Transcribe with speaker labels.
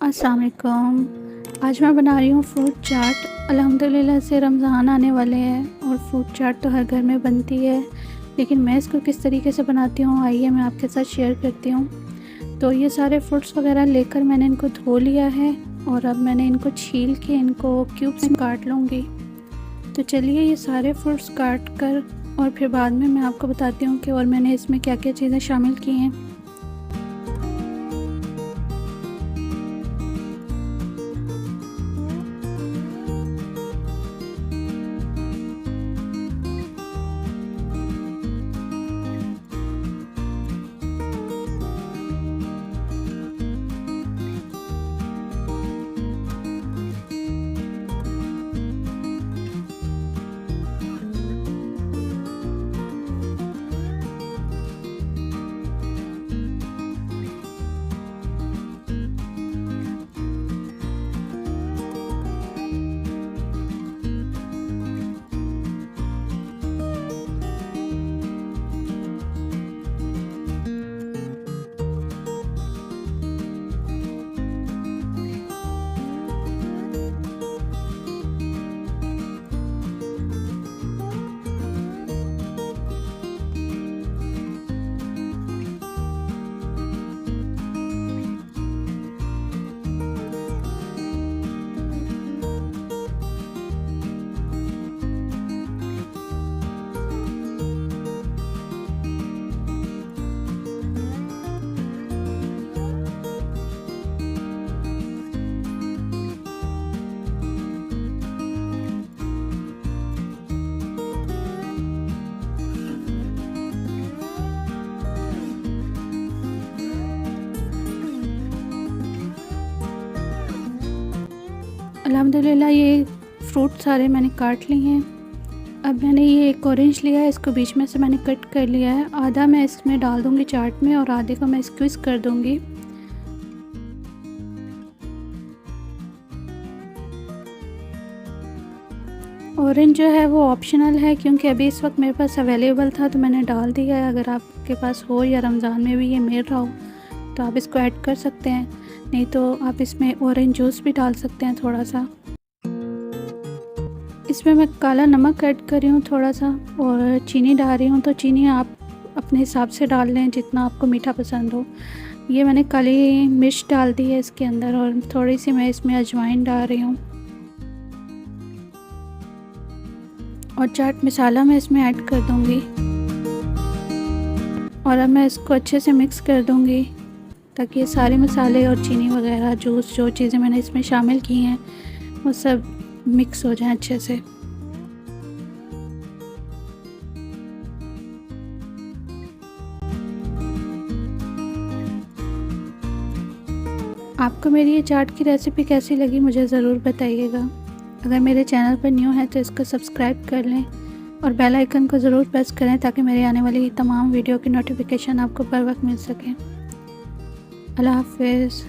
Speaker 1: अस्सलाम वालेकुम। आज मैं बना रही हूँ फ्रूट चाट। अल्हम्दुलिल्लाह से रमज़ान आने वाले हैं और फ्रूट चाट तो हर घर में बनती है, लेकिन मैं इसको किस तरीके से बनाती हूँ आइए मैं आपके साथ शेयर करती हूँ। तो ये सारे फ्रूट्स वगैरह लेकर मैंने इनको धो लिया है और अब मैंने इनको छील के इनको क्यूब्स में काट लूँगी। तो चलिए ये सारे फ्रूट्स काट कर और फिर बाद में मैं आपको बताती हूँ कि और मैंने इसमें क्या क्या चीज़ें शामिल की हैं। अल्हम्दुलिल्लाह ये फ्रूट सारे मैंने काट लिए हैं। अब मैंने ये एक ऑरेंज लिया है, इसको बीच में से मैंने कट कर लिया है। आधा मैं इसमें डाल दूँगी चाट में और आधे को मैं स्क्वीज़ कर दूँगी। ऑरेंज जो है वो ऑप्शनल है, क्योंकि अभी इस वक्त मेरे पास अवेलेबल था तो मैंने डाल दिया है। अगर आपके पास हो या रमज़ान में भी ये मिल रहा हो तो आप इसको ऐड कर सकते हैं, नहीं तो आप इसमें ऑरेंज जूस भी डाल सकते हैं थोड़ा सा। इसमें मैं काला नमक ऐड कर रही हूँ थोड़ा सा और चीनी डाल रही हूँ। तो चीनी आप अपने हिसाब से डाल लें जितना आपको मीठा पसंद हो। ये मैंने काली मिर्च डाल दी है इसके अंदर और थोड़ी सी मैं इसमें अजवाइन डाल रही हूँ और चाट मसाला मैं इसमें ऐड कर दूँगी। और अब मैं इसको अच्छे से मिक्स कर दूँगी ताकि ये सारे मसाले और चीनी वगैरह जूस जो चीज़ें मैंने इसमें शामिल की हैं वो सब मिक्स हो जाए अच्छे से। आपको मेरी ये चाट की रेसिपी कैसी लगी मुझे ज़रूर बताइएगा। अगर मेरे चैनल पर न्यू है तो इसको सब्सक्राइब कर लें और बेल आइकन को ज़रूर प्रेस करें ताकि मेरे आने वाली तमाम वीडियो की नोटिफिकेशन आपको बर वक्त मिल सके। अल्लाह हाफ़िज़।